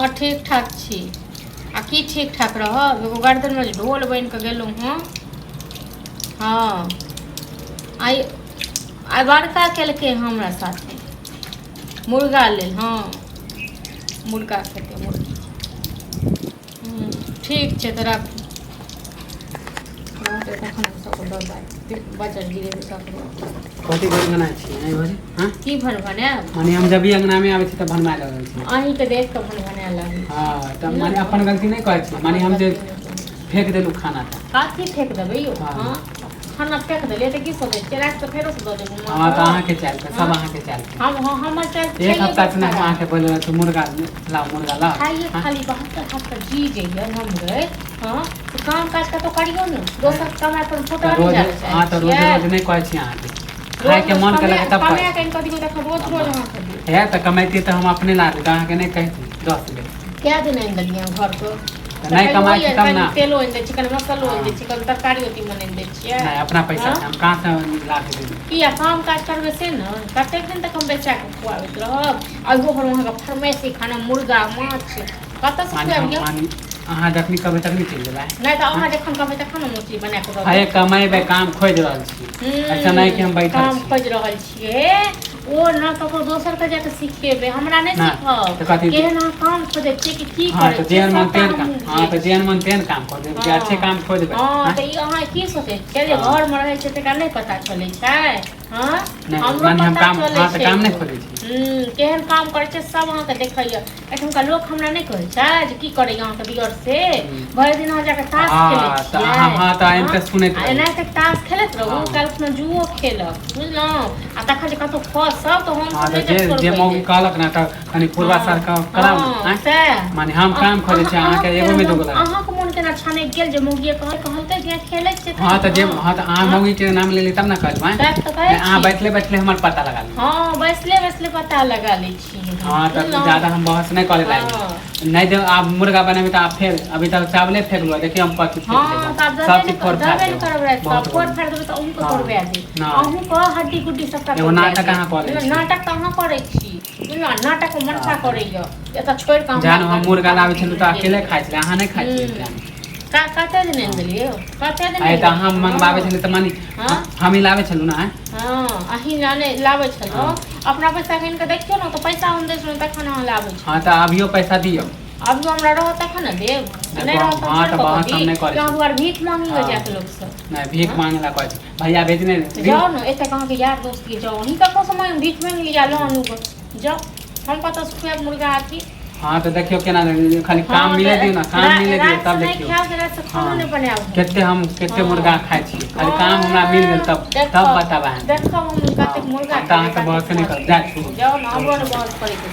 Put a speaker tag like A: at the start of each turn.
A: हाँ ठीक ठाक छी। आ की ठीक ठाक रहब, एगो गर्दन में ढोल बन के गेलहुँ हँ। हाँ आई बड़का केलकै हमरा साथे मुर्गा लेल। हाँ मुर्गा खेतै मुर्गी। ठीक छै तऽ राखू। बचल गिरेबै ककरो
B: कथी भरि बनाए छी नहीं भरि? हां
A: की भन बनाएब?
B: माने हम जब भी अंगना में आबै छी त बनवा लगै छी।
A: अहीं के देख के भन बनाए लागै छी।
B: हां त माने अपन गलती नहीं कहै छी, माने हम जे फेंक देलु खाना त
A: काथी फेंक देबै यौ? हां खाना फेंक देलियै त की सोचै छियै? राख के फेरो से दऽ देबै?
B: हां त अहाँ के चाल पे सब अहाँ के चाल पे।
A: हम हमर चाल पे
B: एक हफ्ता से हम अहाँ के बोलले तू मुर्गा ला
A: खाइए खाली 72 हाथ का जी जइए हम गए। हां तो काम काज का तो करियो न, दोसर कमाए पर फोटो नहीं जा छै।
B: हां त रोज रोज नहीं कहै छी अहाँ के खाए के मन के लगे तब
A: कमाए के कथि को देख रोज रोज अहाँ के
B: है त कमाइती त हम अपने ला दे, अहाँ के नहीं कहती 10 बेर।
A: क्या दिन आइन देलियै घर को?
B: नहीं कमाई छी तब ना।
A: तेलो आइन दे, चिकन मसालो आइन दे, चिकन तरकारी ओती बना दे छियै।
B: नहीं अपना पैसा हम कहां से ला के देबे?
A: किया काम काज करबे से न, कते दिन तक हम बेचा के खुआबैत रहब। अगो भर वहां का फरमाइशी खाना मुर्गा माछ कत से खुआबियो?
B: अहाँ जखनी कहबै तखनी चलि जेबै।
A: नहीं त अहाँ जखन कहबै तखन हम मछली बना के दऽ देब।
B: अरे कमाइबे काम खोज रहल छी, ऐसा नहीं कि हम बैठल छी।
A: काम खोज रहल छियै ओ न ककरो दोसर के जाके सिखेबे, हमरा नहीं सिखाओ। केहन अहाँ काम खोजै छियै कि की करै छियै?
B: जेहन मन तेहन काम। हां त जेहन मन तेहन काम कर देबै, अच्छे काम खोजबै।
A: हां त ई अहाँ की सोचै छियै जे घर में रहै छै तकरा नहीं पता चलै छै? हां हमरो पता चलै छै।
B: काम नहीं खोजै छी।
A: केहन काम करै छै सब अहाँ के देखैया। एठुमका लोक हमरा नहीं कहै छै जे की करै अहाँ के दियर से भरि दिन अहाँ जाके ताश खेलै छियै।
B: हां त आइन के सुनैत
A: आ एना त ताश खेलैत रहू, काल्हि खुना जुओ खेलब बुझलहुँ। आ तखन जे कतहु फँसब त हम सब नहीं
B: जे मौगी कहलक ना त कनी पूर्वा सर का कराऊ माने हम काम खोजै छी, अहाँ के एगो में दोगला।
A: अहाँ के मन केना छाने गेल जे मौगी कहलकै जे खेलै छै?
B: हां त जे हां त अहाँ मौगी के नाम लेली तब ना कहलबै। अहाँ बैठले बैठले हमर पता लगा ली।
A: हां बैसले बैसले पता लगा लै छी।
B: हां त ज्यादा हम बहस नहीं करे लागी। नहीं दे आप मुर्गा बनाबे त आप फिर अभी तक चावले फेंक लो, देखिए हम कथि फेंक देबो। सब चीज फोड़ फाड़
A: देबे करबै, सब फोड़ फाड़ देबै त अहूँ के करबा दे। अहूँ को हड्डी गुड्डी सबटा
B: एगो नाटक अहाँ करे छी।
A: नाटक त अहाँ करै छी, नाटक को मनसा करैया। एत छोड़ के
B: जान हम मुर्गा लाबै छलु त अकेले खाइ छले, अहाँ नहीं खाइ छलिए।
A: कते दिन आइन देलियै? कते दिन?
B: आइ त अहाँ मंगवाबै छलिए त मानी हम ही लाबै छलु ना।
A: हां अहीं लाबै छलौ अपना पैसा गिन के देखियो न त पैसा हम दै छलौ तखन अहाँ लाबै छी।
B: हां त अभियो पैसा दियौ।
A: अभी हमरा रहो तखन न देब, नहीं रहो त
B: हां त बहस हम नहीं करे।
A: क्यों दुआर भीख मांगी हो जाके लोग सब?
B: नहीं भीख मांगे ला कहै छी भैया भेजने
A: जाओ न, एते कहां के यार दोस्त के जाओ नहीं ककरो समय भीख मांग लिया लो अनु को जाओ। हम कत से खुआब मुर्गा आथी? हां
B: तो देखियो केना खाली काम मिले दियो ना, काम मिले दियो तब देखियो।
A: खाना नहीं बनाओ
B: केते मुर्गा खाइ छी, खाली काम हमरा मिल गेल तब बताबा।
A: देखो हम कते मुर्गा
B: त अहाँ के बहस नहीं कर जा।
A: जाओ ना, हमरो ने बहस करे के।